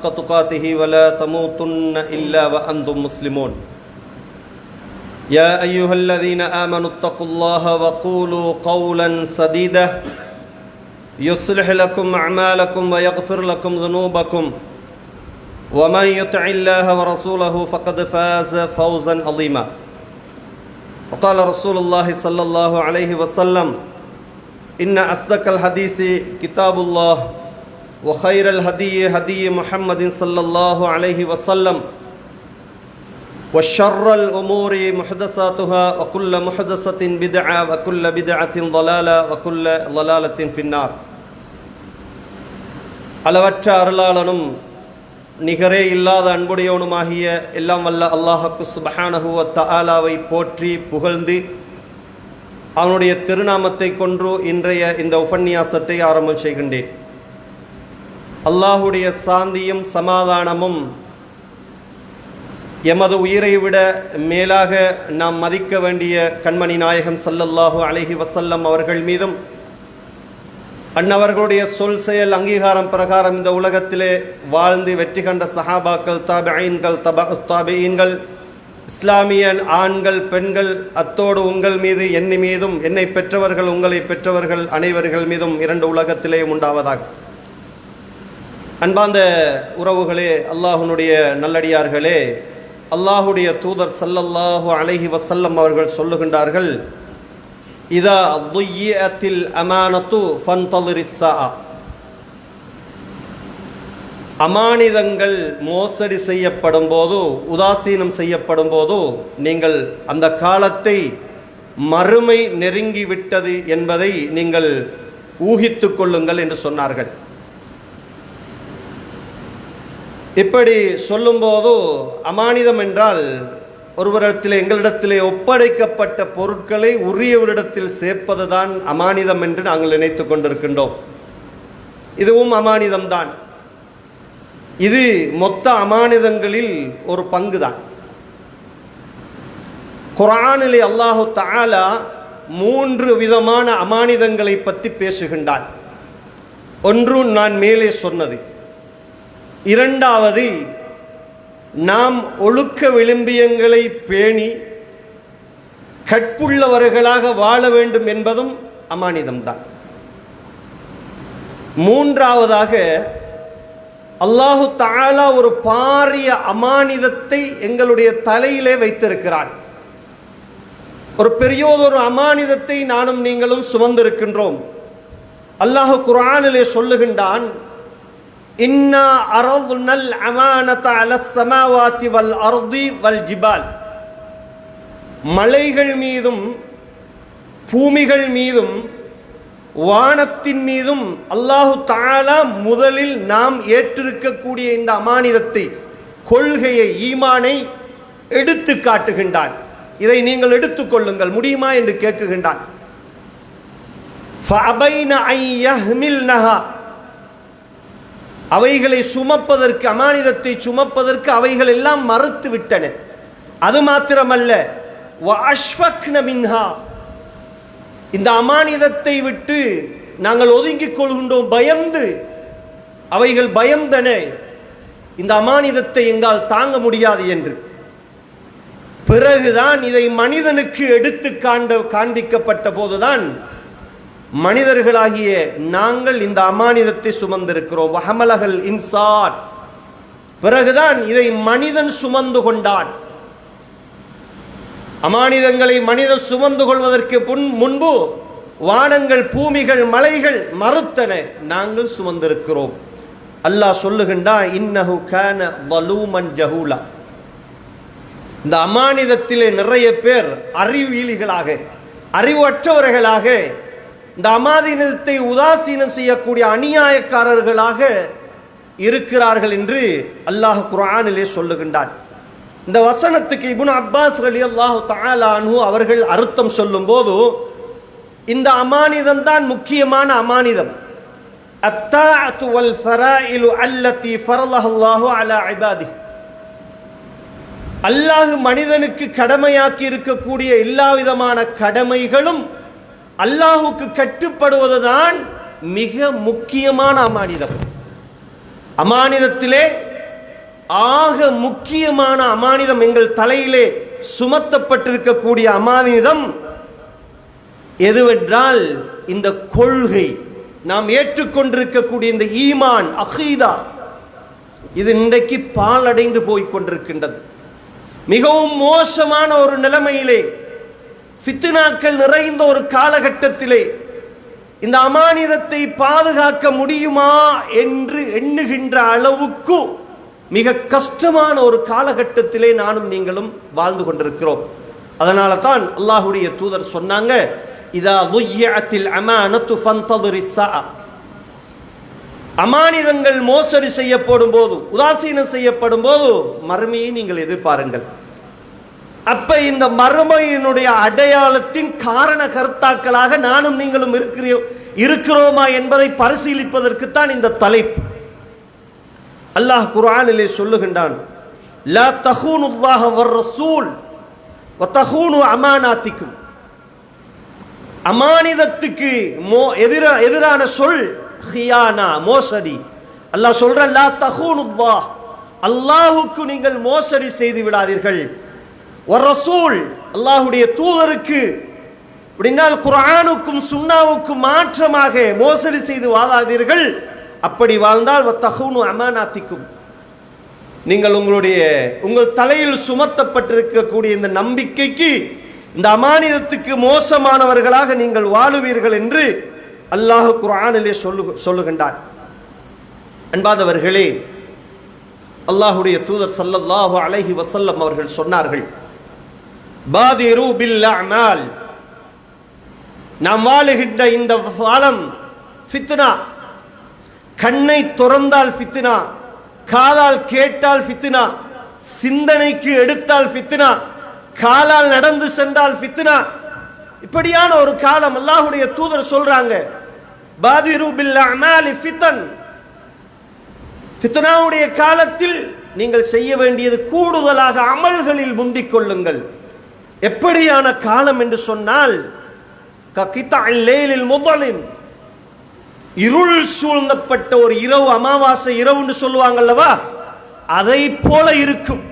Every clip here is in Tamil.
حق تقاته ولا تموتن إلا وأنتم مسلمون يا أيها الذين آمنوا اتقوا الله وقولوا قولا سديدا يصلح لكم أعمالكم ويغفر لكم ذنوبكم ومن يطع الله ورسوله فقد فاز فوزا عظيما وقال رسول الله صلى الله عليه وسلم إن أصدق الحديث كتاب الله وخير الهدي هدي محمد صلى الله عليه وسلم وشر الأمور محدثاتها وكل محدثة بدعة وكل بدعة ضلالة وكل ضلالة في النار அளவற்ற அருளாளனும் நிகரே இல்லாத அன்புடையவனுமாகிய எல்லாம் வல்ல அல்லாஹ்வுக்கு சுப்ஹானஹு வ தஆலாவை போற்றி புகழ்ந்து அவனுடைய திருநாமத்தை கொன்று இன்றைய இந்த உபன்யாசத்தை ஆரம்பம் செய்கின்றேன். அல்லாஹுடைய சாந்தியும் சமாதானமும் எமது உயிரை விட மேலாக நாம் மதிக்க வேண்டிய கண்மணி நாயகம் ஸல்லல்லாஹு அலைஹி வஸல்லம் அவர்கள் மீதும் அன்னவர்களுடைய சொல் செயல் அங்கீகாரம் பிரகாரம் இந்த உலகத்திலே வாழ்ந்து வெற்றி கண்ட சஹாபாக்கள், தாபிஈன்கள், தாபிஈன்கள், இஸ்லாமிய ஆண்கள், பெண்கள், அத்தோடு உங்கள் மீது என்னை மீதும் என்னை பெற்றவர்கள் உங்களை பெற்றவர்கள் அனைவர்கள் மீதும் இரண்டு உலகத்திலே உண்டாவதாக. அன்பார்ந்த உறவுகளே, அல்லாஹ்வுடைய நல்லடியார்களே, அல்லாஹுடைய தூதர் ஸல்லல்லாஹு அலைஹி வஸல்லம் அவர்கள் சொல்லுகின்றார்கள், இதா துய்யிஅத்தில் அமானத்து ஃபன்தலிரிஸ் ஸாஅ. அமானிதங்கள் மோசடி செய்யப்படும் போது, உதாசீனம் செய்யப்படும் போது நீங்கள் அந்த காலத்தை மறுமை நெருங்கிவிட்டது என்பதை நீங்கள் ஊகித்து கொள்ளுங்கள் என்று சொன்னார்கள். இப்படி சொல்லும்போது அமானிதம் என்றால் ஒருவரிடத்திலே எங்களிடத்திலே ஒப்படைக்கப்பட்ட பொருட்களை உரியவரிடத்தில் சேர்ப்பது தான் அமானிதம் என்று நாங்கள் நினைத்து கொண்டிருக்கின்றோம். இதுவும் அமானிதம்தான். இது மொத்த அமானிதங்களில் ஒரு பங்கு தான். குர்ஆனிலே அல்லாஹு தஆலா 3 விதமான அமானிதங்களை பற்றி பேசுகின்றான். ஒன்று நான் மேலே சொன்னது. இரண்டாவது, நாம் ஒழுக்க விழுமியங்களை பேணி கற்புள்ளவர்களாக வாழ வேண்டும் என்பதும் அமானிதம்தான். மூன்றாவதாக அல்லாஹு தஆலா ஒரு பாரிய அமானிதத்தை எங்களுடைய தலையிலே வைத்திருக்கிறான். ஒரு பெரியோதொரு அமானிதத்தை நானும் நீங்களும் சுமந்திருக்கின்றோம். அல்லாஹ் குர்ஆனிலே சொல்லுகின்றான், இன்னா அரதுனல் அமானத அலஸ் ஸமாவாதி வல் அர்தி வல் ஜிபால். மலைகள் மீதும் பூமிகள் மீதும் வானத்தின் மீதும் அல்லாஹு தஆலா முதலில் நாம் ஏற்றிருக்கக்கூடிய இந்த அமானிதத்தை, கொள்கையை, ஈமானை எடுத்து காட்டுகின்றான். இதை நீங்கள் எடுத்துக்கொள்ளுங்கள், முடியுமா என்று கேட்குகின்றான். ஃபஅபைன அன் யஹ்மில்னஹா. அவைகளை சுமப்பதற்கு, அமானிதத்தை சுமப்பதற்கு அவைகள் எல்லாம் மறுத்து விட்டன. அது மாத்திரமல்ல, வஅஷ்ஃபக்ன மின்ஹா. இந்த அமானிதத்தை விட்டு நாங்கள் ஒதுங்கிக் கொள்கின்றோம், பயந்து. அவைகள் பயந்தன, இந்த அமானிதத்தை எங்கால் தாங்க முடியாது என்று. பிறகுதான் இதை மனிதனுக்கு எடுத்து காண்பிக்கப்பட்ட போதுதான் மனிதர்களாகிய நாங்கள் இந்த அமானிதத்தை சுமந்திருக்கிறோம். வஹமலஹல் இன்சான். பிறகுதான் இதை மனிதன் சுமந்து கொண்டான். அமானிதங்களை மனிதன் சுமந்து கொள்வதற்கு முன்பு வானங்கள், பூமிகள், மலைகள் மறுத்தன, நாங்கள் சுமந்திருக்கிறோம். அல்லாஹ் சொல்லுகின்றான், இன்னஹு கான வலூமன் ஜஹூலா. இந்த அமானிதத்திலே நிறைய பேர் அறிவியலிகளாக, அறிவற்றவர்களாக, இந்த அமானிதத்தை உதாசீனம் செய்யக்கூடிய அநியாயக்காரர்களாக இருக்கிறார்கள் என்று அல்லாஹ் குர்ஆனிலே சொல்லுகின்றான். இந்த வசனத்துக்கு இப்னு அப்பாஸ் ரலியல்லாஹு தஆலா அன்ஹு அவர்கள் அர்த்தம் சொல்லும்போது, இந்த அமானிதம் தான் முக்கியமான அமானிதம். அத்தாஅத்து வல் ஃபராயிலு அல்லதி ஃபரலஹல்லாஹு அலா இபாதிஹி. அல்லாஹ் மனிதனுக்கு கடமையாக்கி இருக்கக்கூடிய எல்லா விதமான கடமைகளும் அல்லாஹுக்கு கட்டுப்படுவதுதான் மிக முக்கியமான அமானிதம். அமானிதத்திலே ஆக முக்கியமான அமானிதம் எங்கள் தலையிலே சுமத்தப்பட்டிருக்கக்கூடிய அமானிதம் எதுவென்றால் இந்த கொள்கை, நாம் ஏற்றுக்கொண்டிருக்கக்கூடிய இந்த ஈமான் அகீதா, இது இன்றைக்கு பாழடைந்து போய் கொண்டிருக்கின்றது. மிகவும் மோசமான ஒரு நிலைமையிலே, ஃபித்னாக்கள் நிறைந்த ஒரு காலகட்டத்திலே இந்த அமானிதத்தை பாதுகாக்க முடியுமா என்று எண்ணுகின்ற அளவுக்கு மிக கஷ்டமான ஒரு காலகட்டத்திலே நானும் நீங்களும் வாழ்ந்து கொண்டிருக்கிறோம். அதனால தான் அல்லாஹ்வுடைய தூதர் சொன்னாங்க, இதா துய்யஅத்தில் அமானத்து ஃபந்ததுரிஸ் ஸா, அமானிதங்கள் மோசடி செய்யப்படும் போது, உதாசீனம் செய்யப்படும் போது மறுமையை நீங்கள் எதிர்பாருங்கள். அப்ப இந்த மறுமையினுடைய அடையாளத்தின் காரண கர்த்தாக்களாக நானும் நீங்களும் இருக்கிறோமா என்பதை பரிசீலிப்பதற்குத்தான் இந்த தலைப்பு. அல்லாஹ் குர்ஆனிலே சொல்லுகின்றான், லா தஹூனுல்லாஹ வர் ரசூல் வ தஹூனு அமானாத்திக்கும். அமானிதத்துக்கு எதிரான சொல் ஹியானா, மோசடி. அல்லாஹ் சொல்றான், லா தஹூனுல்லாஹ், அல்லாஹ்வுக்கு நீங்கள் மோசடி செய்து விடாதீர்கள். வர் ரசூல், அல்லாஹ்வுடைய தூதருக்கு, அப்படினால் குர்ஆனுக்கும் சுன்னாவுக்கும் மாற்றமாக மோசடி செய்து வாழாதீர்கள். அப்படி வாழ்ந்தால் வத்தஹூனு அமானாத்திக்கும், நீங்கள் உங்கள் தலையில் சுமத்தப்பட்டிருக்கக்கூடிய இந்த நம்பிக்கைக்கு, இந்த அமானிதத்துக்கு மோசமானவர்களாக நீங்கள் வாழுவீர்கள் என்று அல்லாஹ் குர்ஆனிலே சொல்லுகின்றான். அன்பாதவர்களே, அல்லாஹ்வுடைய தூதர் ஸல்லல்லாஹு அலைஹி வஸல்லம் அவர்கள் சொன்னார்கள், பாதிரு பில் அமால், நாம் வாழுகின்ற இந்த காலம் ஃபித்னா. கண்ணை திறந்தால் ஃபித்னா, காலால் கேட்டால் ஃபித்னா, சிந்தனைக்கு எடுத்தால் ஃபித்னா, காலால் நடந்து சென்றால் ஃபித்னா. இப்படியான ஒரு காலம். அல்லாஹ்வுடைய தூதர் சொல்றாங்க, பாதிரு பில் அமாலி ஃபித்ன், ஃபித்னாவுடைய காலத்தில் நீங்கள் செய்ய வேண்டியது கூடுதலாக அமல்களில் முந்திக் கொள்ளுங்கள். எப்படியான காலம் என்று சொன்னால், ககிதஇல் லைலில் முதலிம், இருள் சூழ்ந்தப்பட்ட ஒரு இரவு, அமாவாசை இரவு என்று சொல்லுவாங்க அல்லவா, அதை போல இருக்கும்.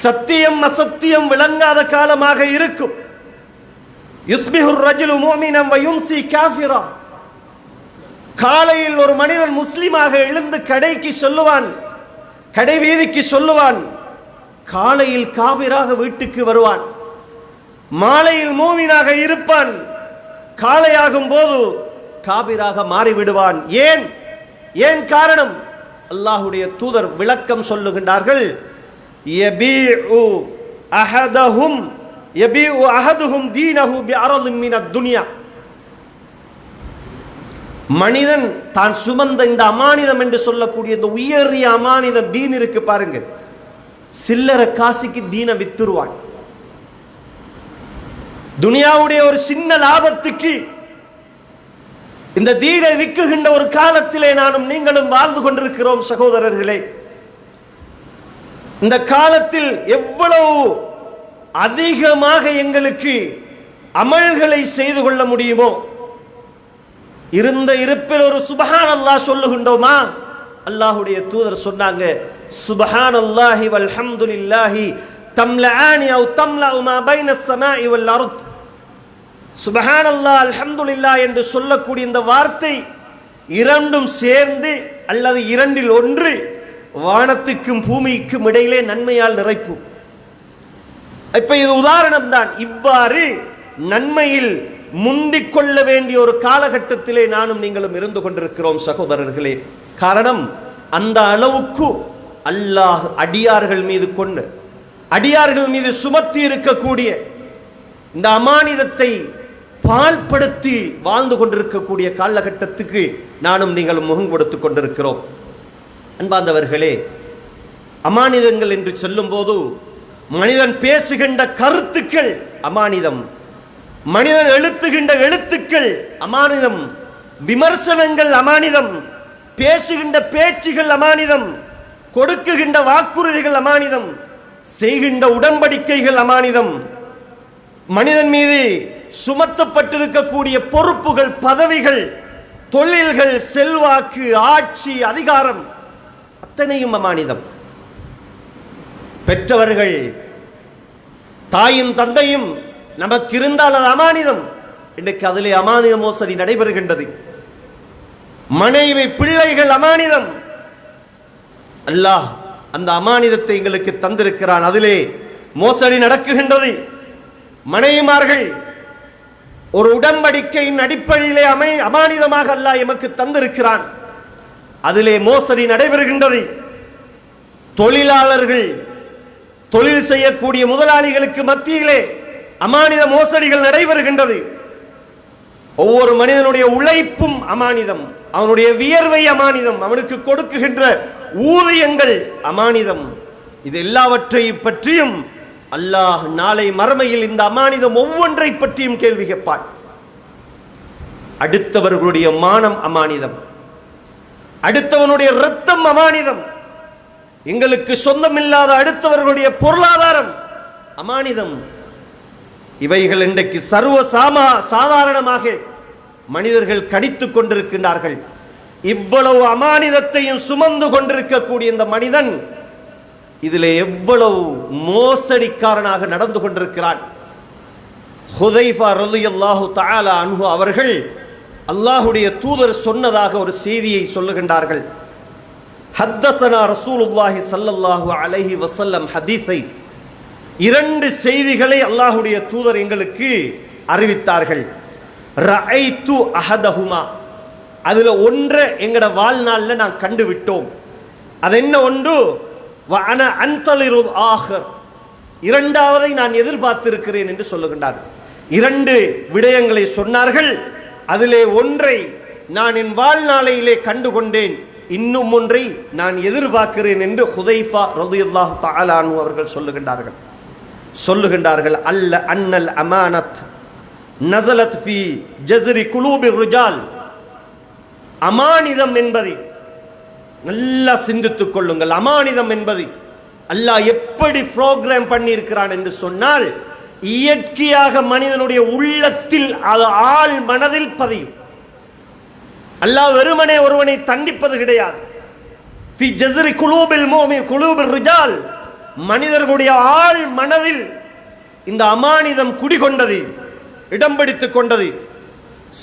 சத்தியம் அசத்தியம் விளங்காத காலமாக இருக்கும். யுஸ்பிஹுர் ரஜுலு முஃமினன் வ யும்சி காஃபிரா, காலையில் ஒரு மனிதன் முஸ்லிமாக எழுந்து கடைக்கு சொல்லுவான், கடை வீதிக்கு சொல்லுவான், காலையில் காபிராக வீட்டுக்கு வருவான். மாலையில் மூமினாக இருப்பான், காலையாகும் போது காபிராக மாறிவிடுவான். ஏன் காரணம்? அல்லாஹ்வுடைய தூதர் விளக்கம் சொல்லுகின்றார்கள், யபீஉ அஹதுஹும் தீனஹு பிஅரதின் மினத் துன்யா. மனிதன் தான் சுமந்த இந்த அமானிதம் என்று சொல்லக்கூடிய இந்த உயரிய அமானித தீன் இருக்கு பாருங்க, சில்லற காசுக்கு தீன வித்துருவான். துனியாவுடைய ஒரு சின்ன லாபத்துக்கு இந்த தீனை விற்குகின்ற ஒரு காலத்திலே நானும் நீங்களும் வாழ்ந்து கொண்டிருக்கிறோம் சகோதரர்களே. இந்த காலத்தில் எவ்வளவு அதிகமாக எங்களுக்கு அமல்களை செய்து கொள்ள முடியுமோ, இருந்த இருப்பில் ஒரு சுப்ஹானல்லாஹ் சொல்லுகின்றோமா? அல்லாஹ்வுடைய தூதர் சொன்னாங்க, சுப்ஹானல்லாஹி வல்ஹம்துலில்லாஹி தம்லஆனி அவ் தம்லஉ மா பைன ஸமாஇ வல் அர்த். சுப்ஹானல்லாஹ் அல்ஹம்துலில்லாஹ் என்று சொல்லக்கூடிய இந்த வார்த்தை இரண்டும் சேர்ந்து அல்லது இரண்டில் ஒன்று வானத்துக்கும் பூமிக்கும் இடையிலே நன்மையால் நிறைப்பு. இப்ப இது உதாரணம் தான். இவ்வாறு நன்மையில் முந்திக் கொள்ள வேண்டிய ஒரு காலகட்டத்திலே நானும் நீங்களும் இருந்து கொண்டிருக்கிறோம் சகோதரர்களே. காரணம், அந்த அளவுக்கு அல்லாஹ் அடியார்கள் மீது கொண்டு, அடியார்கள் மீது சுமத்தி இருக்கக்கூடிய இந்த அமானிதத்தை பால்படுத்தி வாழ்ந்து கொண்டிருக்கக்கூடிய காலகட்டத்துக்கு நானும் நீங்களும் முகம் கொடுத்து கொண்டிருக்கிறோம். அன்பார்ந்தவர்களே, அமானிதங்கள் என்று சொல்லும் போது மனிதன் பேசுகின்ற கருத்துக்கள் அமானிதம், மனிதன் எழுத்துகின்ற எழுத்துக்கள் அமானிதம், விமர்சனங்கள் அமானிதம், பேசுகின்ற பேச்சுகள் அமானிதம், கொடுக்குகின்ற வாக்குறுதிகள் அமானிதம், செய்கின்ற உடன்படிக்கைகள் அமானிதம், மனிதன் மீது சுமத்தப்பட்டிருக்கக்கூடிய பொறுப்புகள், பதவிகள், தொழில்கள், செல்வாக்கு, ஆட்சி, அதிகாரம் அத்தனையும் அமானிதம். பெற்றவர்கள், தாயும் தந்தையும் நமக்கு இருந்தால் அது அமானிதம். இன்றைக்கு அதிலே அமானித மோசடி நடைபெறுகின்றது. மனைவி பிள்ளைகள் அமானிதம். அல்லாஹ் அந்த அமானிதத்தை எங்களுக்கு தந்திருக்கிறான், அதிலே மோசடி நடக்குகின்றது. மனைவிமார்கள் ஒரு உடன்படிக்கையின் அடிப்படையிலே அமானிதமாக அல்லாஹ் எமக்கு தந்திருக்கிறான், அதிலே மோசடி நடைபெறுகின்றது. தொழிலாளர்கள், தொழில் செய்யக்கூடிய முதலாளிகளுக்கு மத்தியிலே அமானித மோசடிகள் நடைபெறுகின்றது. ஒவ்வொரு மனிதனுடைய உழைப்பும் அமானிதம், அவனுடைய வியர்வை அமானிதம், அவனுக்கு கொடுக்குகின்ற ஊதியங்கள் அமானிதம். இது எல்லாவற்றை பற்றியும் அல்லாஹ் நாளை மறுமையில் இந்த அமானிதம் ஒவ்வொன்றை பற்றியும் கேள்வி கேட்பான். அடுத்தவர்களுடைய மானம் அமானிதம், அடுத்தவனுடைய இரத்தம் அமானிதம், எங்களுக்கு சொந்தமில்லாத அடுத்தவர்களுடைய பொருளாதாரம் அமானிதம். இவைகள் இன்றைக்கு சர்வ சாதாரணமாக மனிதர்கள் கடித்துக் கொண்டிருக்கின்றார்கள். இவ்வளவு அமானிதத்தையும் சுமந்து கொண்டிருக்கக்கூடிய இந்த மனிதன் இதிலே எவ்வளவு மோசடிக்காரனாக நடந்து கொண்டிருக்கிறான். ஹுதைஃபா ரலியல்லாஹு தஆலா அன்ஹு அவர்கள் அல்லாஹ்வுடைய தூதர் சொன்னதாக ஒரு செய்தியை சொல்லுகின்றார்கள். ஹத்தஸனா ரசூலுல்லாஹி ஸல்லல்லாஹு அலைஹி வஸல்லம் ஹதீஸை, இரண்டு செய்திகளை அல்லாஹ்வுடைய தூதர் எங்களுக்கு அறிவித்தார்கள். ரஅய்து அஹதஹுமா, அதுல ஒன்றை எங்கட வாழ்நாளில் நான் கண்டு விட்டோம். அது என்ன? ஒன்று வஅன அன்தலிருல் ஆஹர், இரண்டாவதை நான் எதிர்பார்த்திருக்கிறேன் என்று சொல்லுகின்றார். இரண்டு விடயங்களை சொன்னார்கள். அதிலே ஒன்றை நான் என் வாழ்நாளையிலே கண்டுகொண்டேன், இன்னும் ஒன்றை நான் எதிர்பார்க்கிறேன் என்று ஹுதைஃபா ரலியல்லாஹு தஆலா அன்ஹு அவர்கள் சொல்லுகின்றார்கள். அல்ல அன்னல் அமானத் நஸலத் ஃபீ ஜஸ்ரி குலூபிர் ரிஜால். அமானிதம் என்பதை நல்லா சிந்தித்துக் கொள்ளுங்கள். அமானிதம் என்பது அல்லாஹ் எப்படி புரோகிராம் பண்ணி இருக்கிறான் என்று சொன்னால், இயற்கையாக மனிதனுடைய உள்ளத்தில், அது ஆள் மனதில் பதியும். அல்லாஹ் வெறுமனே ஒருவனை தண்டிப்பது கிடையாது. ஃபீ ஜஸ்ரி குலூபில் முஃமின் குலூபிர் ரிஜால், மனிதர்களுடைய ஆள் மனதில் இந்த அமானிதம் குடிகொண்டது, இடம் பிடித்துக் கொண்டது.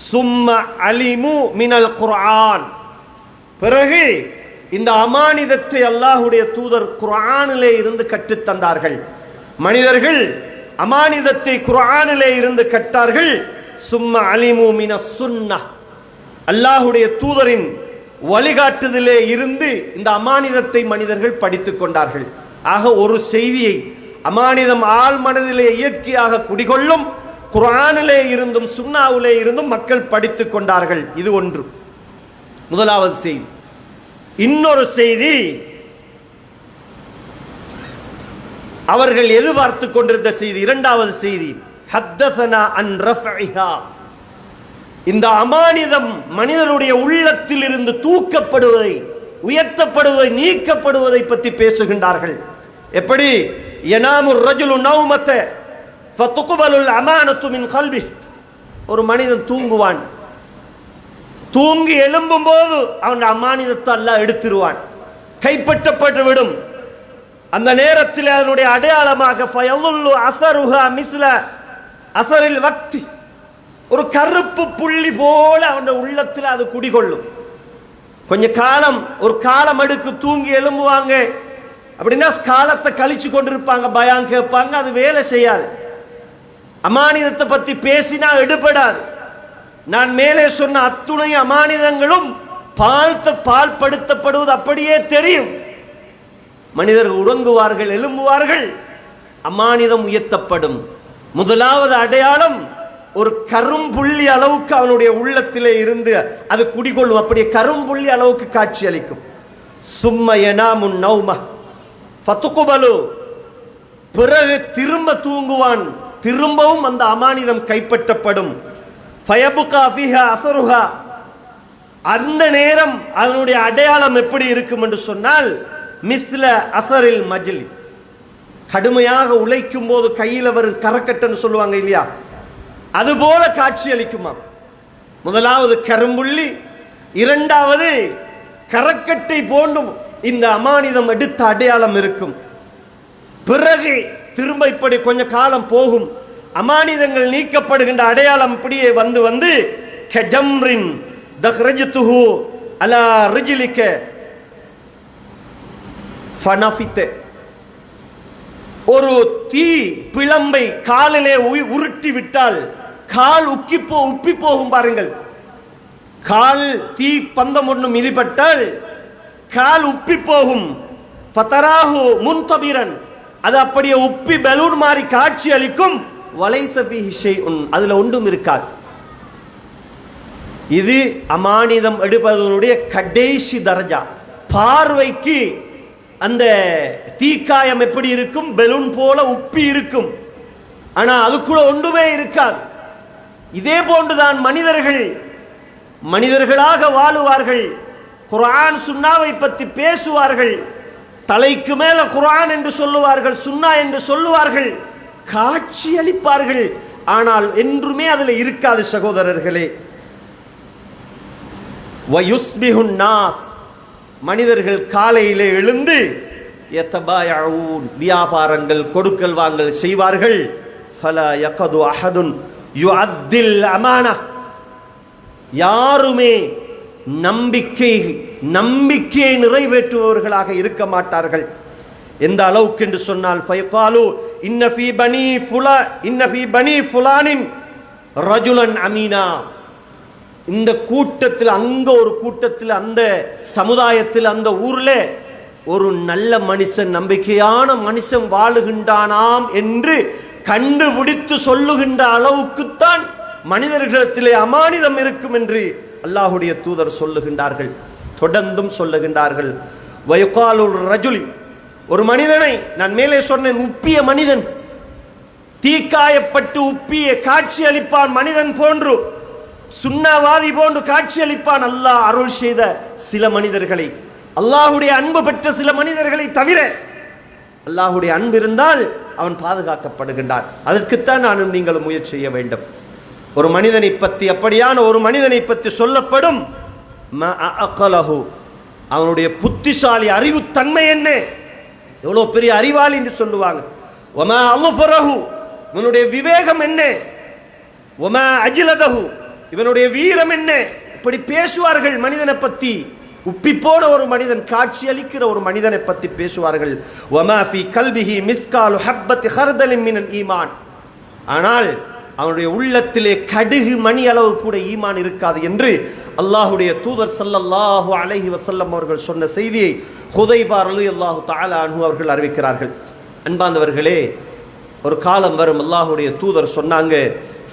சும்ம அலிமு மினல் குர்ஆன், பிறகு இந்த அமானிதத்தை அல்லாஹ்வுடைய தூதர் குர்ஆனிலே இருந்து கற்றுத்தந்தார்கள். மனிதர்கள் அமானிதத்தை குர்ஆனிலே இருந்து கற்றார்கள். சும்ம அலிமு மினஸ் சுன்னஹ், அல்லாஹ்வுடைய தூதரின் வழிகாட்டுதலே இருந்து இந்த அமானிதத்தை மனிதர்கள் படித்துக் கொண்டார்கள். ஆக ஒரு செய்தியை, அமானிதம் ஆள் மனதிலே இயற்கையாக குடிகொள்ளும், குர்ஆனிலே இருந்தும் சுன்னாவிலே இருந்தும் மக்கள் படித்துக் கொண்டார்கள். இது ஒன்று, முதலாவது செய்தி. இன்னொரு செய்தி, அவர்கள் எதிர்பார்த்து கொண்டிருந்த செய்தி, இரண்டாவது செய்தி. ஹத்தஸனா அன் ரஃப்இஹா, இந்த அமானிதம் மனிதனுடைய உள்ளத்தில் இருந்து தூக்கப்படுவதை, உயர்த்தப்படுவதை, நீக்கப்படுவதை பற்றி பேசுகின்றார்கள். எப்படி? யனாமுர் ரஜுலு நௌமத ஃபதுக்பலுல் அமானத்து மின் கல்பி, ஒரு மனிதன் தூங்குவான், தூங்கி எழும்பும் போது அவன் அமானிதத்தை அல்லாஹ் எடுத்துருவான், கைப்பற்றப்பட்டு விடும். அந்த நேரத்தில் அதனுடைய அடையாளமாக ஃபயலுல்லு அஸருஹா மிஸ்ல அஸரில் வக்தி, ஒரு கருப்பு புள்ளி போல அவனுடைய உள்ளத்தில் அது குடிகொள்ளும். கொஞ்ச காலம், ஒரு காலம் எடுக்கு தூங்கி எழும்புவாங்க அப்படின்னா காலத்தை கழிச்சு கொண்டிருப்பாங்க, பயம் கேட்பாங்க, அது வேலை செய்யாது. அமானிதத்தை பற்றி பேசினா எடுபடாது. நான் மேலே சொன்ன அத்துணை அமானிதங்களும் பால்படுத்தப்படுவது அப்படியே தெரியும். மனிதர்கள் உறங்குவார்கள், எழும்புவார்கள், அமானிதம் உயர்த்தப்படும். முதலாவது அடையாளம், ஒரு கரும்புள்ளி அளவுக்கு அவனுடைய உள்ளத்திலே இருந்து அது குடிகொள்ளும், அப்படியே கரும்புள்ளி அளவுக்கு காட்சி அளிக்கும். சும்ம யனாமுன் நௌம ஃபதுக்பலு, பிறகு திரும்ப தூங்குவான், திரும்பவும் அந்த அமானிதம் கைப்பற்றப்படும். ஃபயபுகா ஃபிஹா அஸருஹா, அந்த நேரம் அதனுடைய அடையாளம் எப்படி இருக்கும் என்று சொன்னால், மிஸ்ல அஸரில் மஜ்லி, கடுமையாக உழைக்கும் போது கையில் வரும் கரக்கட்டன்னு சொல்லுவாங்க இல்லையா, அதுபோல காட்சி அளிக்குமா. முதலாவது கரும்புள்ளி, இரண்டாவது கரக்கட்டை போன்றும் இந்த அமானிதம் எடுத்த அடையாளம் இருக்கும். பிறகு திரும்ப இப்படி கொஞ்ச காலம் போகும், அமானிதங்கள் நீக்கப்படுகின்ற அடையாளம் இப்படியே வந்து வந்து கஜம்ரின் தஹ்ரஜ்துஹு அலா ரிஜ்லிக ஃபனஃபித், ஒரு தீ பிளம்பை காலிலே உருட்டி விட்டால் கால் உப்பி போகும் பாருங்கள். கால் தீ பந்தம் ஒன்று மிதிப்பட்டால் கால் உப்பி போகும். ஃபதராஹு முன்தபிரன், அது அப்படியே உப்பி பலூன் மாதிரி காட்சி அளிக்கும். வலைஸ ஃபீஹி ஷைஉன், அதுல ஒன்றும் இருக்காது. இது அமானிதம் எடுப்பதனுடைய கடைசி தரஜா. பார்வைக்கு அந்த தீக்காயம் எப்படி இருக்கும், பலூன் போல உப்பி இருக்கும், ஆனா அதுக்குள்ள ஒன்றுமே இருக்காது. இதே போன்றுதான் மனிதர்களாக வாழுவார்கள். குர்ஆன் சுன்னாவை பற்றி பேசுவார்கள், தலைக்கு மேல குர்ஆன் என்று சொல்லுவார்கள், சுன்னா என்று சொல்லுவார்கள், காட்சி அளிப்பார்கள், ஆனால் என்றுமே அதுல இருக்காது சகோதரர்களே. வயுஸ்பிஹுன் நாஸ், மனிதர்கள் காலையிலே எழுந்து யதபாயஊன், வியாபாரங்கள் கொடுக்கல் வாங்கல் செய்வார்கள். ஃபலா யகது அஹதுன் யுஅத்தில் அமானா, யாருமே நம்பிக்கையை நிறைவேற்றுபவர்களாக இருக்க மாட்டார்கள். எந்த அளவுக்கு என்று சொன்னால் ஃபயகாலு இன்ன ஃபீ பனி ஃபுலானின் ரஜுலன் அமீனா, இந்த கூட்டத்தில், அங்க ஒரு கூட்டத்தில், அந்த சமுதாயத்தில், அந்த ஊர்ல ஒரு நல்ல மனுஷன், நம்பிக்கையான மனுஷன் வாழுகின்றானாம் என்று கண்டுபிடித்து சொல்லுகின்ற அளவுக்குத்தான் மனிதர்களிடத்திலே அமானிதம் இருக்கும் என்று அல்லாஹுடைய தூதர் சொல்லுகின்றார்கள். தொடர்ந்தும் சொல்லுகின்றார்கள். வயகாலுல் ரஜுலி, ஒரு மனிதனை, நான் மேலே சொன்னேன், உப்பிய மனிதன், தீக்காயப்பட்டு உப்பிய காட்சி அளிப்பான் மனிதன் போன்று, சுன்னவாதி போன்று காட்சி அளிப்பான். அல்லாஹ் அருள் செய்த சில மனிதர்களை, அல்லாஹுடைய அன்பு பெற்ற சில மனிதர்களை தவிர, அல்லாஹுடைய அன்பு இருந்தால் அவன் பாதுகாக்கப்படுகின்றான். அதற்குத்தான் நானும் நீங்களும் முயற்சி செய்ய வேண்டும். ஒரு மனிதனை பற்றி, அப்படியான ஒரு மனிதனை பற்றி சொல்லப்படும், அவனுடைய புத்திசாலி அறிவு தன்மை என்ன, எவ்வளவு பெரிய அறிவாளி என்று சொல்லுவாங்க. ஒமா அலுஃபரஹு, இவனுடைய விவேகம் என்ன, ஒமா அஜிலதஹு, இவனுடைய வீரம் என்ன, இப்படி பேசுவார்கள் மனிதனை பற்றி. உப்பிப்போட ஒரு மனிதன், காட்சி அளிக்கிற ஒரு மனிதனை பற்றி பேசுவார்கள். ஒமா ஃபி கல்பிஹி மிஸ்காலு ஹப்பத்தி ஹர்தலின் மினல் ஈமான், ஆனால் அவனுடைய உள்ளத்திலே கடுகு மணி அளவு கூட ஈமான் இருக்காது என்று அல்லாஹுடைய தூதர் ஸல்லல்லாஹு அலைஹி வஸல்லம் அவர்கள் சொன்ன செய்தியை ஹுதைபா ரலியல்லாஹு தஆலா அன்ஹு அவர்கள் அறிவிக்கிறார்கள். அன்பார்ந்தவர்களே, ஒரு காலம் வரும், அல்லாஹுடைய தூதர் சொன்னாங்க,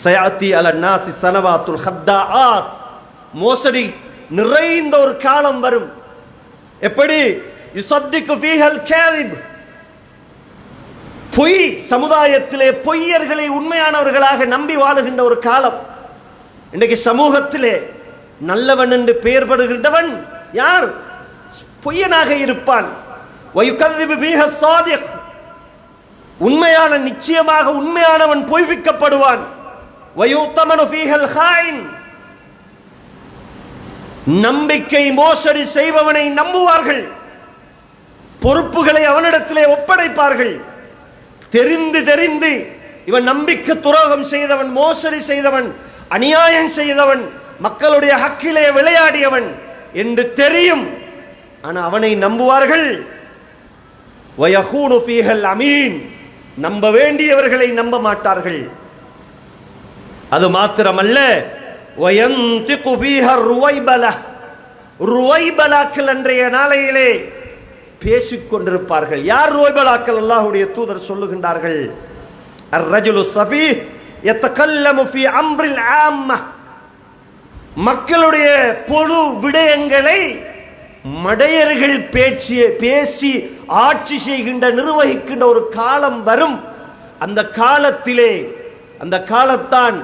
சயாத்தி அல நாசி சனவாத்துல் ஹத்தாஆத், மோசடி நிறைந்த ஒரு காலம் வரும். எப்படி? யுஸத்திகு ஃபீஹல் காதிப், பொய், சமுதாயத்திலே பொய்யர்களை உண்மையானவர்களாக நம்பி வாழுகின்ற ஒரு காலம். இன்றைக்கு சமூகத்திலே நல்லவன் என்று பெயர் படுகின்றவன் யார்? பொய்யனாக இருப்பான். வயுகذிபு ஃபீஹ ஸாதிக், உண்மையான, நிச்சயமாக உண்மையானவன் பொய்விக்கப்படுவான். வயுத்தமனு ஃபீஹல் ஹாயின், நம்பிக்கை மோசடி செய்பவனை நம்புவார்கள், பொறுப்புகளை அவனிடத்திலே ஒப்படைப்பார்கள். தெரிந்து இவன் நம்பிக்கை துரோகம் செய்தவன், மோசடி செய்தவன், அநியாயம் செய்தவன், மக்களுடைய ஹக்கிலே விளையாடியவன் என்று தெரியும், ஆனா அவனை நம்புவார்கள். வயகூனு ஃபீஹல் அமீன், நம்ப வேண்டியவர்களை நம்ப மாட்டார்கள். அது மாத்திரமல்ல, வயந்திகு ஃபீஹ ருவைபலா, ருவைபலாக்கள் அன்றைய நாளையிலே பேசிக்கொண்டிருப்பார்கள். யார் ருவைபலாக்கள்? அல்லாஹ்வுடைய தூதர் சொல்லுகின்றார்கள், அர்-ரஜுலு ஸஃபீஹ் யதகல்லமு ஃபீ அம்ரில் ஆம்ம, மக்களுடைய பொது விடயங்களை மடையர்கள் பேசி ஆட்சி செய்கின்ற, நிர்வகிக்கின்ற ஒரு காலம் வரும். அந்த காலத்திலே, அந்த காலத்தான்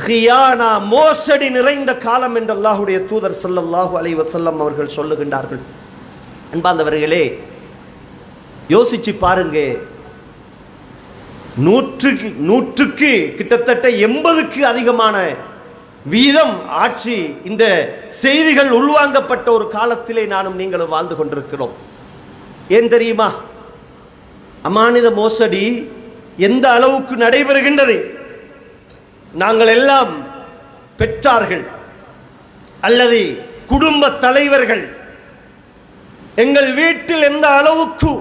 ஹியானா, மோசடி நிறைந்த காலம் என்று அல்லாஹ்வுடைய தூதர் ஸல்லல்லாஹு அலைஹி வஸல்லம் அவர்கள் சொல்லுகின்றார்கள். அன்பார்ந்தவர்களே, யோசிச்சு பாருங்க, நூற்றுக்கு கிட்டத்தட்ட 80க்கு அதிகமான வீதம் ஆட்சி, இந்த செய்திகள் உள்வாங்கப்பட்ட ஒரு காலத்திலே நானும் நீங்களும் வாழ்ந்து கொண்டிருக்கிறோம். ஏன் தெரியுமா? அமானித மோசடி எந்த அளவுக்கு நடைபெறுகின்றது. நாங்கள் எல்லாம் பெற்றார்கள் அல்லது குடும்ப தலைவர்கள், எங்கள் வீட்டில் எந்த அளவுக்கு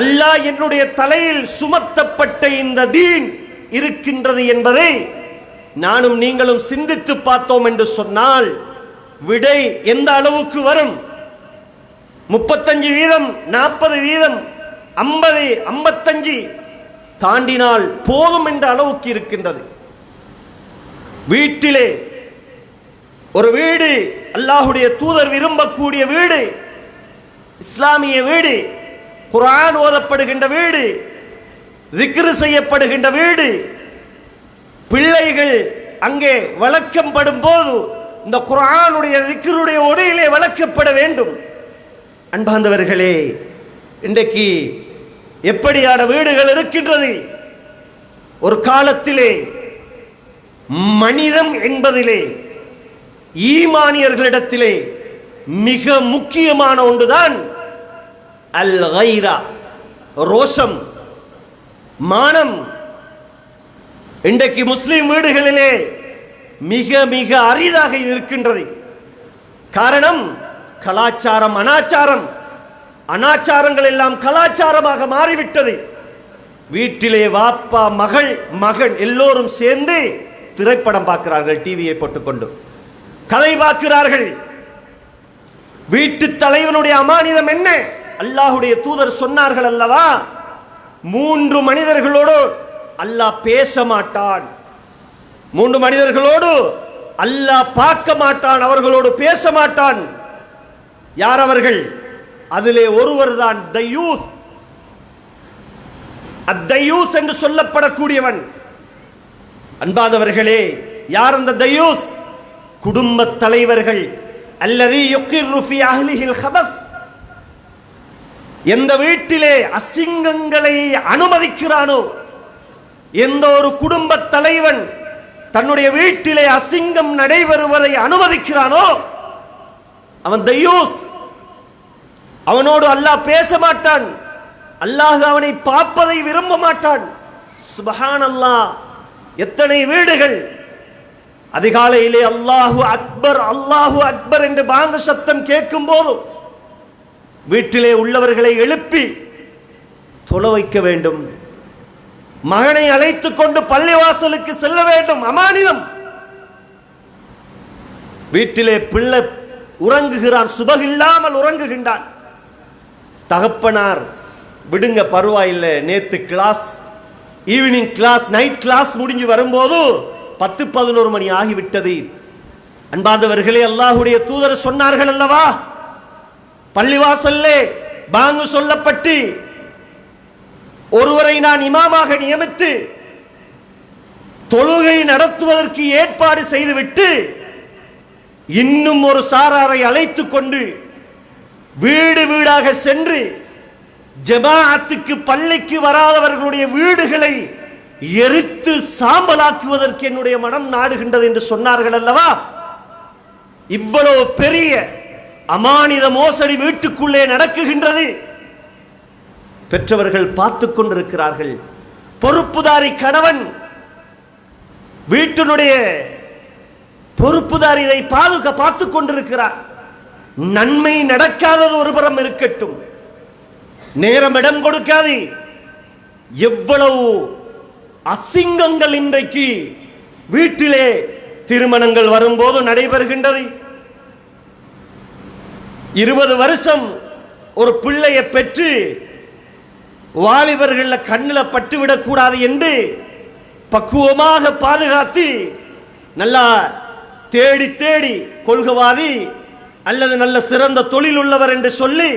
அல்லாஹ் என்னுடைய தலையில் சுமத்தப்பட்ட இந்த தீன் இருக்கின்றது என்பதை நானும் நீங்களும் சிந்தித்து பார்த்தோம் என்று சொன்னால் விடை எந்த அளவுக்கு வரும்? 35%, 40%, 50, 55 தாண்டினால் போதும் என்ற அளவுக்கு இருக்கின்றது. வீட்டிலே ஒரு வீடு, அல்லாஹுடைய தூதர் விரும்பக்கூடிய வீடு, இஸ்லாமிய வீடு, குர்ஆன் ஓதப்படுகின்ற வீடு, திக்ர் செய்யப்படுகின்ற வீடு, பிள்ளைகள் அங்கே வளர்க்கப்படும் போது இந்த குர்ஆனுடைய திக்ருடைய ஒளியிலே வளர்க்கப்பட வேண்டும். அன்பார்ந்தவர்களே, இன்றைக்கு எப்படியான வீடுகள் இருக்கின்றது? ஒரு காலத்திலே மனிதம் என்பதிலே ஈமானியர்களிடத்திலே மிக முக்கியமான ஒன்றுதான் அல் கைரா, ரோஷம், மானம். இன்றைக்கு முஸ்லிம் வீடுகளிலே மிக மிக அரிதாக இருக்கின்றது. காரணம் கலாச்சாரம், அனாச்சாரம். அனாச்சாரங்கள் எல்லாம் கலாச்சாரமாக மாறிவிட்டது. வீட்டிலே வாப்பா, மகள், மகன் எல்லோரும் சேர்ந்து திரைப்படம் பார்க்கிறார்கள், டிவியை போட்டுக்கொண்டு கதை பார்க்கிறார்கள். வீட்டு தலைவனுடைய அமானிதம் என்ன? அல்லாஹுடைய தூதர் சொன்னார்கள் அல்லவா, 3 மனிதர்களோடு அல்லாஹ் பேச மாட்டான், 3 மனிதர்களோடு அல்லாஹ் பார்க்க மாட்டான், அவர்களோடு பேச மாட்டான். யார் அவர்கள்? அதிலே ஒருவர் தான் தய்யூஸ். அத்தய்யூஸ் என்று சொல்லப்படக்கூடியவன். அன்பாதவர்களே, யார் அந்த தய்யூஸ்? குடும்ப தலைவர்கள். அல்லதி யுகிர்ரு ஃபீ அஹ்லிஹில் ஹபஸ். எந்த வீட்டிலே அசிங்கங்களை அனுமதிக்கிறானோ, எந்த ஒரு குடும்ப தலைவன் தன்னுடைய வீட்டிலே அசிங்கம் நடைபெறுவதை அனுமதிக்கிறானோ அவன் தய்யூஸ். அவனோடு அல்லாஹ் பேச மாட்டான், அல்லாஹ் அவனை பார்ப்பதை விரும்ப மாட்டான். சுப்ஹானல்லாஹ், எத்தனை வீடுகள் அதிகாலையிலே அல்லாஹு அக்பர், அல்லாஹு அக்பர் என்று பாங்க சத்தம் கேட்கும் போது வீட்டிலே உள்ளவர்களை எழுப்பி தொழ வைக்க வேண்டும். மகனை அழைத்துக் கொண்டு பள்ளிவாசலுக்கு செல்ல வேண்டும், அமானிதம். வீட்டிலே பிள்ளை உறங்குகிறான், சுபகில்லாமல் உறங்குகின்றான். தகப்பனார் விடுங்க, பரவாயில்லை, நேத்து class, evening class, night class முடிஞ்சு வரும்போது 10-11 மணி ஆகிவிட்டது. அன்பார்ந்தவர்களே, அல்லாஹுடைய தூதர் சொன்னார்கள் அல்லவா, பள்ளிவாசல்லே பாங்கு சொல்லப்பட்டு ஒருவரை நான் இமாமாக நியமித்து தொழுகை நடத்துவதற்கு ஏற்பாடு செய்துவிட்டு இன்னும் ஒரு சாராரை அழைத்துக் கொண்டு வீடு வீடாக சென்று ஜமாஅத்துக்கு பள்ளிக்கு வராதவர்களுடைய வீடுகளை எரித்து சாம்பலாக்குவதற்கு என்னுடைய மனம் நாடுகின்றது என்று சொன்னார்கள் அல்லவா. இவ்வளவு பெரிய அமானித மோசடி வீட்டுக்குள்ளே நடக்குகின்றது. பெற்றவர்கள் பார்த்து கொண்டிருக்கிறார்கள். பொறுப்புதாரி கணவன், வீட்டினுடைய பொறுப்புதாரி இதை பார்த்து கொண்டிருக்கிறார். நன்மை நடக்காதது ஒரு புறம் இருக்கட்டும், நேரம் இடம் கொடுக்காது. எவ்வளவு அசிங்கங்கள் இன்றைக்கு வீட்டிலே திருமணங்கள் வரும்போது நடைபெறுகின்றது. 20 வருஷம் ஒரு பிள்ளையை பெற்று வாலிபர்கள் கண்ணில் பட்டுவிடக் கூடாது என்று பக்குவமாக பாதுகாத்து நல்லா தேடி தேடி கொள்கவாதி அல்லது நல்ல சிறந்த தொழில் உள்ளவர் என்று சொல்லி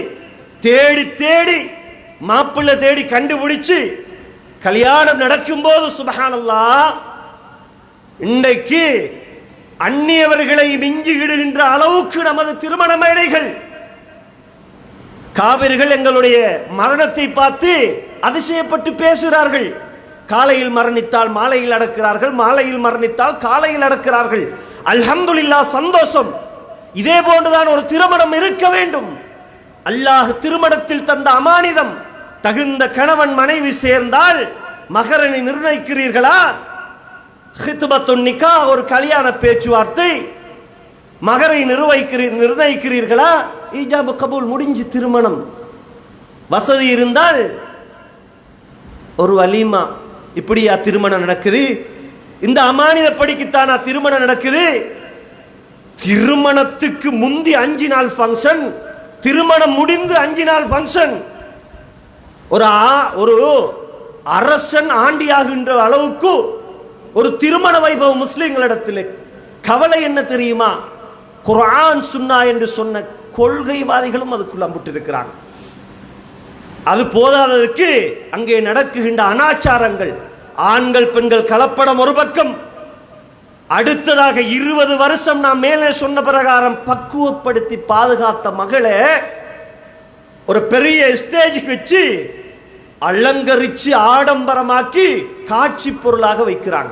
தேடி தேடி மாப்பிள்ளை தேடி கண்டுபிடிச்சு கல்யாணம் நடக்கும் போது சுப்ஹானல்லாஹ், இன்றைக்கு அந்நியவர்களை மிஞ்சி இடுகின்ற அளவுக்கு நமது திருமண மேடைகள். காவிர்கள் எங்களுடைய மரணத்தை பார்த்து அதிசயப்பட்டு பேசுகிறார்கள். காலையில் மரணித்தால் மாலையில் அடக்கிறார்கள், மாலையில் மரணித்தால் காலையில் அடக்கிறார்கள். அல்ஹம்துலில்லாஹ், சந்தோஷம். இதே போன்றுதான் ஒரு திருமணம் இருக்க வேண்டும். அல்லாஹ் திருமணத்தில் தந்த அமானிதம். தகுந்த கணவன் மனைவி சேர்ந்தால் மகரனை நிர்ணயிக்கிறீர்களா? ஹித்பத்துன் நிகா, ஒரு கல்யாண பேச்சுவார்த்தை. மகரை நிர்ணயிக்கிறீர்களா? ஈஜாபு கபூல், முடிஞ்சு திருமணம். வசதி இருந்தால் ஒரு வலிமா. இப்படியா திருமணம் நடக்குது? இந்த அமானித படிக்குத்தானா திருமணம் நடக்குது? திருமணத்துக்கு முந்தி 5 நாள் ஃபங்க்ஷன், திருமணம் முடிந்து 5 நாள் ஃபங்க்ஷன். ஒரு அரசன் ஆண்டியாகின்ற அளவுக்கு ஒரு திருமண வைபவம் முஸ்லிம்களிடத்தில். கவலை என்ன தெரியுமா? குர்ஆன் சுன்னா என்று சொன்ன கொள்கைவாதிகளும் அதுக்குள்ள அம்பிட்டிருக்கிறாங்க. அது போதாததற்கு அங்கே நடக்குகின்ற அனாச்சாரங்கள், ஆண்கள் பெண்கள் கலப்படம் ஒரு பக்கம். அடுத்ததாக 20 வருஷம் நாம் மேலே சொன்ன பிரகாரம் பக்குவப்படுத்தி பாதுகாத்த மகளை ஒரு பெரிய ஸ்டேஜுக்கு வச்சு அலங்கரிச்சு ஆடம்பரமாக்கி காட்சி பொருளாக வைக்கிறாங்க.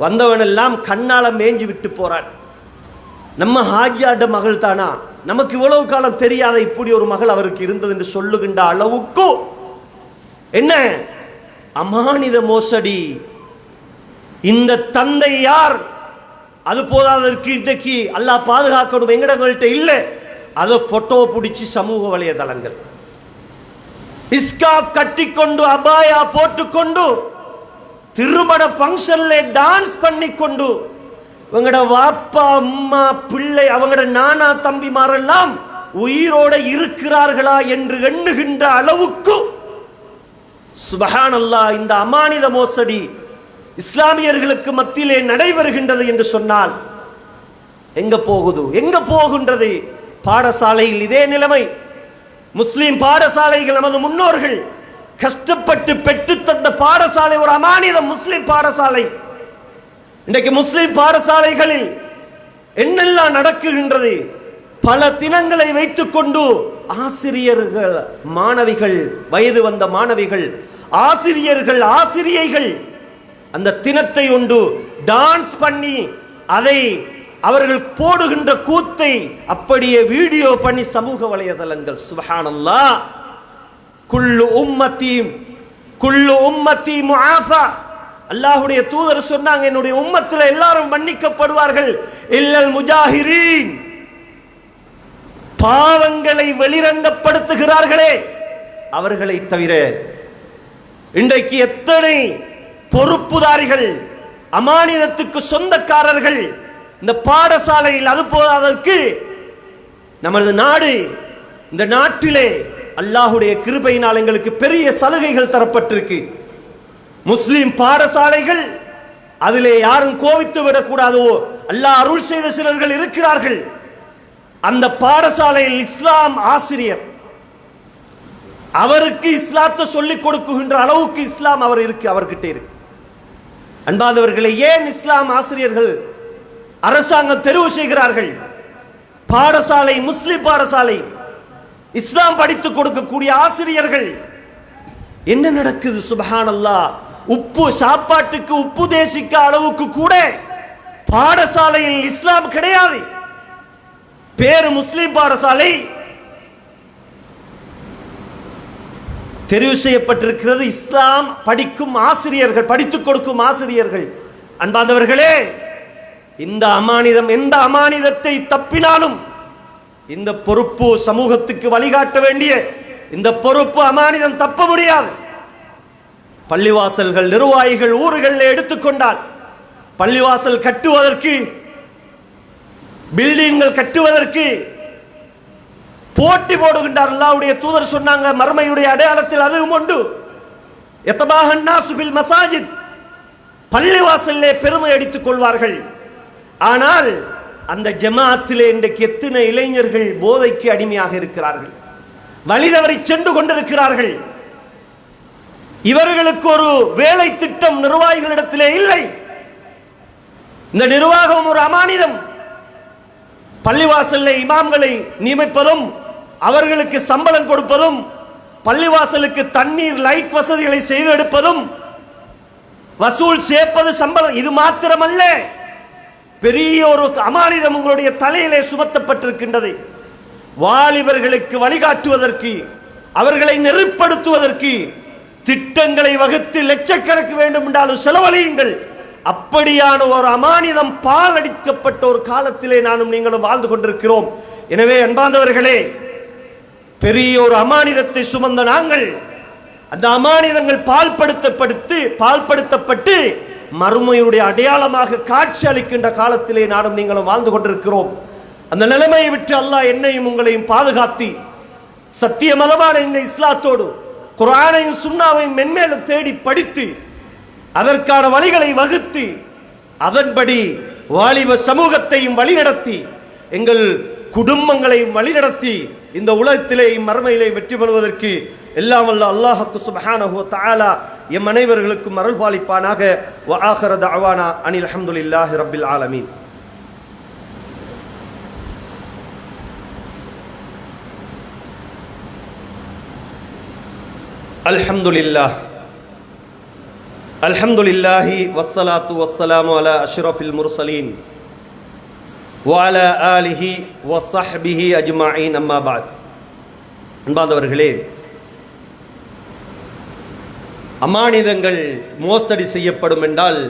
வந்தவன் எல்லாம் கண்ணால மேஞ்சி விட்டு போறான். நம்ம ஹாஜியாட மகள் தானா, நமக்கு இவ்வளவு காலம் தெரியாத இப்படி ஒரு மகள் அவருக்கு இருந்தது என்று சொல்லுகின்ற அளவுக்கு என்ன அமானித மோசடி. இந்த தந்தை யார்? அது போதாதற்கு இன்றைக்கு அல்லாஹ் பாதுகாக்கணும், எங்கடங்கள்ட்ட இல்லை. அதை போட்டோ பிடிச்சி சமூக வலைதளங்கள், இஸ்காப் கட்டிக்கொண்டு அபாயா போட்டுக்கொண்டு திருமண ஃபங்க்ஷன்ல டான்ஸ் பண்ணிக்கொண்டு இவங்கட வாப்பா அம்மா பிள்ளை அவங்கட நானா தம்பிமாரெல்லாம் உயிரோட இருக்கிறார்களா என்று எண்ணுகின்ற அளவுக்கு சுப்ஹானல்லாஹ் இந்த அமானித மோசடி இஸ்லாமியர்களுக்கு மத்தியிலே நடைபெறுகின்றது என்று சொன்னால் எங்க போகுது, எங்க போகின்றது? பாடசாலையில் இதே நிலைமை. முஸ்லிம் பாடசாலைகள், நமது முன்னோர்கள் கஷ்டப்பட்டு பெற்று தந்த பாடசாலை ஒரு அமானிதம் முஸ்லிம் பாடசாலை. இன்றைக்கு முஸ்லிம் பாடசாலைகளில் என்னெல்லாம் நடக்குகின்றது? பல தினங்களை வைத்துக் கொண்டு ஆசிரியர்கள், மாணவிகள், வயது வந்த மாணவிகள், ஆசிரியர்கள், ஆசிரியைகள் அந்த தினத்தை ஒன்று டான்ஸ் பண்ணி அதை அவர்கள் போடுகின்ற கூத்தை அப்படியே வீடியோ பண்ணி சமூக வலைதளங்கள். சுப்ஹானல்லாஹ். குல்லு உம்மத்தி முஆஃபா. அல்லாஹ்வுடைய தூதர் சொன்னாங்க, என்னுடைய உம்மத்தில் எல்லாரும் மன்னிக்கப்படுவார்கள், இல்லல் முஜாஹிரீன், பாவங்களை வெளிரங்கப்படுத்துகிறார்களே அவர்களை தவிர. இன்றைக்கு எத்தனை பொறுப்புதாரிகள், அமானிதத்துக்கு சொந்தக்காரர்கள் இந்த பாடசாலையில். அது போதாதற்கு நமது நாடு, இந்த நாட்டிலே அல்லாஹ்வுடைய கிருபையினால் எங்களுக்கு பெரிய சலுகைகள் தரப்பட்டிருக்கு. முஸ்லிம் பாடசாலைகள், அதிலே யாரும் கோவித்து விடக்கூடாதோ, அல்லாஹ் அருள் செய்த சிலர்கள் இருக்கிறார்கள். அந்த பாடசாலையில் இஸ்லாம் ஆசிரியர், அவருக்கு இஸ்லாத்தை சொல்லிக் கொடுக்குகின்ற அளவுக்கு இஸ்லாம் அவர்கிட்ட இருக்கு. அன்பாதவர்களை, ஏன் இஸ்லாம் ஆசிரியர்கள் அரசாங்கம் தெரிவு செய்கிறார்கள்? பாடசாலை, முஸ்லிம் பாடசாலை, இஸ்லாம் படித்துக் கொடுக்கக்கூடிய ஆசிரியர்கள். என்ன நடக்குது? சுப்ஹானல்லாஹ். உப்பு சாப்பாட்டுக்கு உப்பு தேசிக்க அளவுக்கு கூட பாடசாலையில் இஸ்லாம் கிடையாது. பேரு முஸ்லிம் பாடசாலை தெரிவு செய்யப்பட்டிருக்கிறது. இஸ்லாம் படிக்கும் ஆசிரியர்கள், படித்துக் கொடுக்கும் ஆசிரியர்கள். அன்பார்ந்தவர்களே, இந்த அமானிதம், எந்த அமானிதத்தை தப்பினாலும் இந்த பொறுப்பு சமூகத்துக்கு வழிகாட்ட வேண்டிய இந்த பொறுப்பு அமானிதம் தப்ப முடியாது. பள்ளிவாசல்கள் நிர்வாகிகள் ஊர்களில் எடுத்துக்கொண்டால், பள்ளிவாசல் கட்டுவதற்கு, பில்டிங்கள் கட்டுவதற்கு போட்டி போடுகின்றார். அல்லாஹ்வுடைய தூதர் சொன்னாங்க, மறுமையுடைய அடையாளத்தில் அதுவும் உண்டு. யதபாஹன் நாஸு பில் மசாஜித், பள்ளிவாசல்லே பெருமை அடித்துக் கொள்வார்கள். ஆனால் அந்த ஜமாஅத்திலே இன்றைக்கு எத்தனை இளைஞர்கள் போதைக்கு அடிமையாக இருக்கிறார்கள், வழிதவறி சென்று கொண்டிருக்கிறார்கள். இவர்களுக்கு ஒரு வேலை திட்டம் நிர்வாகிகளிடத்திலே இல்லை. இந்த நிர்வாகம் ஒரு அமானிதம். பள்ளிவாசலில் இமாம்களை நியமிப்பதும், அவர்களுக்கு சம்பளம் கொடுப்பதும், பள்ளிவாசலுக்கு தண்ணீர் லைட் வசதிகளை செய்து எடுப்பதும், வசூல் சேர்ப்பது சம்பளம், இது மாத்திரமல்ல, பெரிய ஒரு அமானிதம் உங்களுடைய தலையிலே சுமத்தப்பட்டிருக்கின்றது. வாலிபர்களுக்கு வழிகாட்டுவதற்கு, அவர்களை நெறிப்படுத்துவதற்கு திட்டங்களை வகுத்து லட்சக்கணக்கு வேண்டும் என்றாலும் செலவழியுங்கள். அப்படியான ஒரு அமானிதம் பால் அடிக்கப்பட்ட ஒரு காலத்திலே நானும் நீங்களும் வாழ்ந்து கொண்டிருக்கிறோம். எனவே அன்பார்ந்தவர்களே, பெரிய ஒரு அமானிதத்தை சுமந்த நாங்கள் அந்த அமானிதங்கள் பால்படுத்தப்பட்டு மறுமையுடைய அடையாளமாக காட்சி அளிக்கின்ற காலத்திலே நானும் நீங்களும் வாழ்ந்து கொண்டிருக்கிறோம். அந்த நிலைமையை விட்டு அல்லாஹ் என்னையும் உங்களையும் பாதுகாத்தி சத்தியமதமான இந்த இஸ்லாத்தோடு குர்ஆனையும் சுன்னாவையும் மென்மேலும் தேடி படித்து அதற்கான வழிகளை வகுத்து அதன்படி வாலிப சமூகத்தையும் வழிநடத்தி எங்கள் குடும்பங்களையும் வழிநடத்தி இந்த உலகத்திலே மறுமையிலே வெற்றி பெறுவதற்கு எல்லாம் வல்ல அல்லாஹ் சுப்ஹானஹு வ தஆலா எம் அனைவர்களுக்கும் அருள் பாலிப்பானாக. வ ஆகிரு தஅவானா அனில் ஹம்துலில்லாஹி ரப்பில் ஆலமீன். அல்ஹம்துலில்லாஹி வஸ்ஸலாத்து வஸ்ஸலாமு அலா அஷ்ரஃபில் முர்சலீன் வ அலா ஆலிஹி வ ஸஹ்பிஹி அஜ்மஈன். அம்மா பஅத். அன்பார்ந்தவர்களே, அமானிதங்கள் மோசடி செய்யப்படும் என்றால்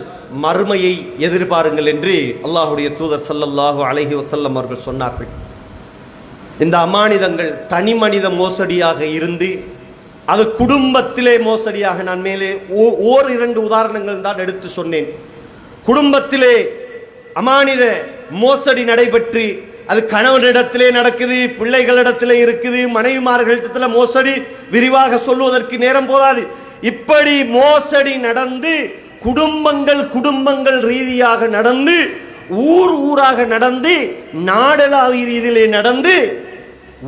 மறுமையை எதிர்பாருங்கள் என்று அல்லாஹுடைய தூதர் ஸல்லல்லாஹு அலைஹி வஸல்லம் அவர்கள் சொன்னார்கள். இந்த அமானிதங்கள் தனி மனித மோசடியாக இருந்து அது குடும்பத்திலே மோசடியாக, நான் மேலே ஓரிரண்டு உதாரணங்கள் தான் எடுத்து சொன்னேன். குடும்பத்திலே அமானித மோசடி நடைபெற்று அது கணவனிடத்திலே நடக்குது, பிள்ளைகளிடத்திலே இருக்குது, மனைவிமார்களிடத்தில் மோசடி விரிவாக சொல்வதற்கு நேரம் போதாது. இப்படி மோசடி நடந்து குடும்பங்கள் ரீதியாக நடந்து ஊராக நடந்து நாடளாவிய ரீதியிலே நடந்து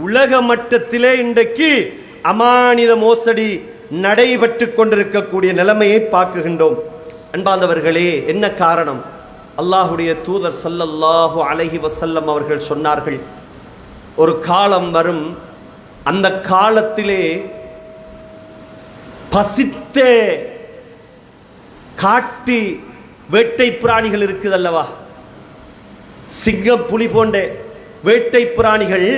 உலக மட்டத்திலே இன்றைக்கு அமானித மோசடி நடைபெற்று கொண்டிருக்கக்கூடிய நிலைமையை பார்க்குகின்றோம். அன்பார்ந்தவர்களே, என்ன காரணம்? அல்லாஹுடைய தூதர் ஸல்லல்லாஹு அலைஹி வஸல்லம் அவர்கள் சொன்னார்கள், ஒரு காலம் வரும், அந்த காலத்திலே பசித்த காட்டு வேட்டை பிராணிகள் இருக்குது அல்லவா, சிங்கம் புலி போன்ற வேட்டை பிராணிகள்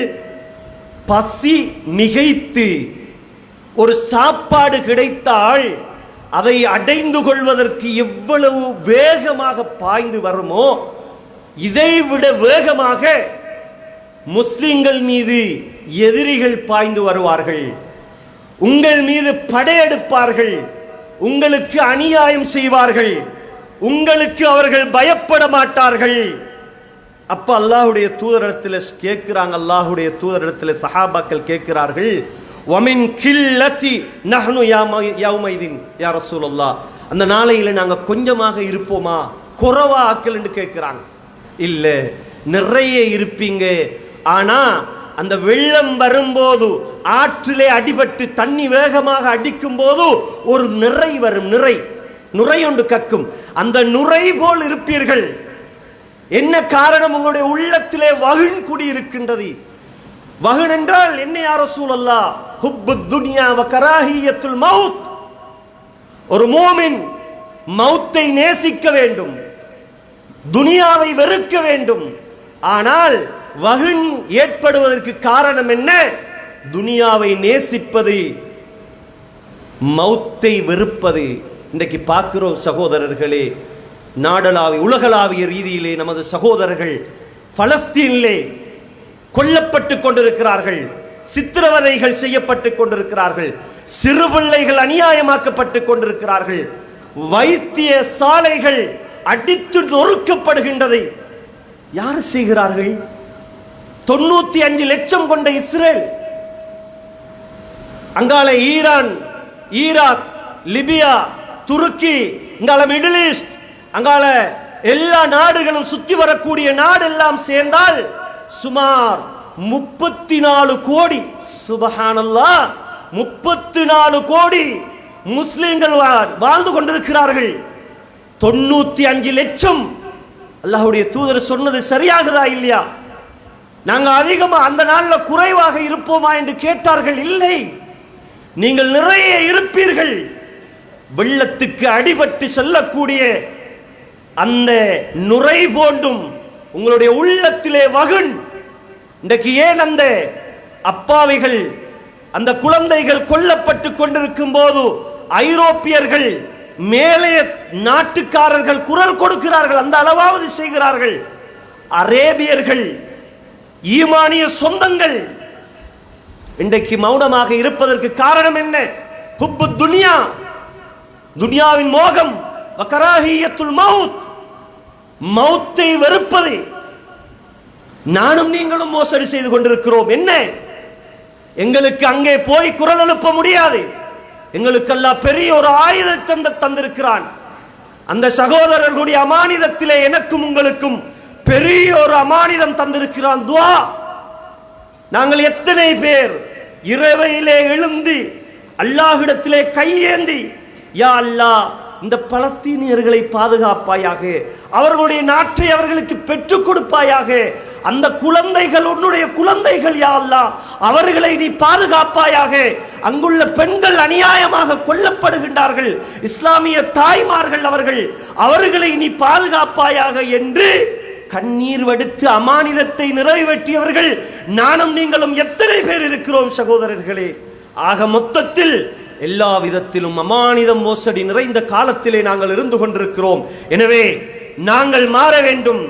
பசி மிகைத்து ஒரு சாப்பாடு கிடைத்தால் அதை அடைந்து கொள்வதற்கு எவ்வளவு வேகமாக பாய்ந்து வருமோ இதைவிட வேகமாக முஸ்லிம்கள் மீது எதிரிகள் பாய்ந்து வருவார்கள், உங்கள் மீது படையெடுப்பார்கள், உங்களுக்கு அநியாயம் செய்வார்கள், உங்களுக்கு அவர்கள் பயப்பட மாட்டார்கள். அப்ப அல்லாஹ்வுடைய தூதரிடத்தில் கேட்கிறாங்க, அல்லாஹ்வுடைய தூதரிடத்தில் சஹாபாக்கள் கேட்கிறார்கள், வமின் கில்லதி நஹ்னு யௌமைதின் யா ரசூலுல்லாஹ், அந்த நாளையில நாங்க கொஞ்சமாக இருப்போமா, குறைவா ஆக்கள் என்று கேட்கிறாங்க. இல்ல, நிறைய இருப்பீங்க. ஆனா அந்த வெள்ளம் வரும்போது ஆற்றிலே அடிபட்டு தண்ணி வேகமாக அடிக்கும் போது ஒரு நிறை வரும், நுரை ஒன்று கக்கும், அந்த நுரை போல் இருப்பீர்கள். என்ன காரணம்? உங்களுடைய உள்ளத்திலே வஹன் குடி இருக்கின்றது. வஹன் என்றால் என்ன யா ரசூலல்லாஹ்? ஹுப்புத் துன்யா வ கராஹியத்துல் மௌத். ஒரு மூமின் மௌத்தை நேசிக்க வேண்டும், துனியாவை வெறுக்க வேண்டும். ஆனால் வஹன் ஏற்படுவதற்கு காரணம் என்ன? துனியாவை நேசிப்பது, மௌத்தை வெறுப்பது. இன்றைக்கு பார்க்கிறோம் சகோதரர்களே, நாடளாவிய உலகளாவிய ரீதியிலே நமது சகோதரர்கள் பலஸ்தீனிலே கொல்லப்பட்டு கொண்டிருக்கிறார்கள், சித்திரவதைகள் செய்யப்பட்டு கொண்டிருக்கிறார்கள், சிறு பிள்ளைகள் அநியாயமாக்கப்பட்டு கொண்டிருக்கிறார்கள், வைத்திய சாலைகள் அடித்து நொறுக்கப்படுகின்றதை யார் செய்கிறார்கள்? 95 லட்சம் கொண்ட இஸ்ரேல், அங்கால ஈரான், ஈராக், லிபியா, துருக்கி, இங்கால மிடில் ஈஸ்ட், அங்கால எல்லா நாடுகளும் சுற்றி வரக்கூடிய நாடெல்லாம் சேர்ந்தால் சுமார் 34 கோடி. சுபஹானல்லாஹ், 34 கோடி முஸ்லிம்கள் வாழ்ந்து கொண்டிருக்கிறார்கள். 95 லட்சம். அல்லாஹ்வுடைய தூதர் சொன்னது சரியாகுதா இல்லையா? நாங்க அதிகமா அந்த நாளில் குறைவாக இருப்போமா என்று கேட்டார்கள். இல்லை, நீங்கள் நிறைய இருப்பீர்கள். வெள்ளத்துக்கு அடிபட்டு செல்லக்கூடிய அந்த நுரை போன்றும் உங்களுடைய உள்ளத்திலே வகுன். இன்றைக்கு ஏன் அந்த அப்பாவிகள், அந்த குழந்தைகள் கொல்லப்பட்டு கொண்டிருக்கும் போது ஐரோப்பியர்கள், மேலே நாட்டுக்காரர்கள் குரல் கொடுக்கிறார்கள், அந்த அளவாவது செய்கிறார்கள். அரேபியர்கள், ஈமானிய சொந்தங்கள் இன்றைக்கு மௌனமாக இருப்பதற்கு காரணம் என்ன? ஹுப்பு துனியா, துனியாவின் மோகம், வகராஹியத்துல் மவுத், மௌத்தை வெறுப்பது. நானும் நீங்களும் மோசடி செய்து கொண்டிருக்கிறோம். என்ன, எங்களுக்கு அங்கே போய் குரல் எழுப்ப முடியாது. எங்களுக்கு அல்லாஹ் பெரிய ஒரு ஆயுதத்தை தந்திருக்கிறான். அந்த சகோதரர்களுடைய அமானிதத்திலே எனக்கும் உங்களுக்கும் பெரிய ஒரு அமானிதம் தந்திருக்கிறான், துஆ. நாங்கள் எத்தனை பேர் இரவையிலே எழுந்து அல்லாஹ்விடத்திலே கையேந்தி, யா அல்லாஹ் இந்த பலஸ்தீனியர்களை பாதுகாப்பாயாக, அவர்களுடைய நாட்டை அவர்களுக்கு பெற்றுக் கொடுப்பாயாக, அந்த குழந்தைகள் உன்னுடைய குழந்தைகள் யா அல்லாஹ், அவர்களை நீ பாதுகாப்பாயாக, அங்குள்ள பெண்கள் அநியாயமாக கொல்லப்படுகின்றார்கள், இஸ்லாமிய தாய்மார்கள் அவர்களை நீ பாதுகாப்பாயாக என்று கண்ணீர் வடித்து அமானிதத்தை நிறைவேற்றியவர்கள் நானும் நீங்களும் எத்தனை பேர் இருக்கிறோம் சகோதரர்களே. ஆக மொத்தத்தில் எல்லா விதத்திலும் அமானிதம் மோசடி நிறைந்த காலத்திலே நாங்கள் இருந்து கொண்டிருக்கிறோம். எனவே நாங்கள் மாற வேண்டும்,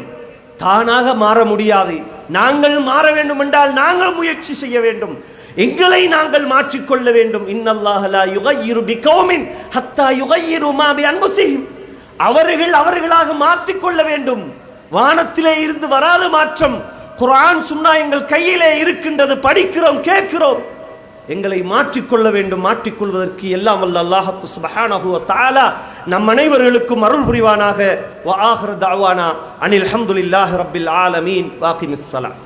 தானாக மாற முடியாது. நாங்கள் மாற வேண்டும் என்றால் நாங்கள் முயற்சி செய்ய வேண்டும், எங்களை நாங்கள் மாற்றிக்கொள்ள வேண்டும். இன்னல்லாஹ லா யுகையிரு பிகௌமின் ஹத்தா யுகையிரு மா பிஅன்ஃபுஸிஹிம். அவர்களாக மாற்றிக்கொள்ள வேண்டும். வானத்திலே இருந்து வராத மாற்றம். குர்ஆன் சுன்னா எங்கள் கையிலே இருக்கின்றது, படிக்கிறோம், கேட்கிறோம். எங்களை மாற்றிக்கொள்ள வேண்டும். மாற்றிக்கொள்வதற்கு எல்லாம் வல்ல அல்லாஹ் சுப்ஹானஹு வ தஆலா நம் அனைவர்களுக்கும் அருள் புரிவானாக. வ ஆகிரு தஅவானா அனில் ஹம்துலில்லாஹி ரப்பில் ஆலமீன். வாகிமிஸ் ஸலாம்.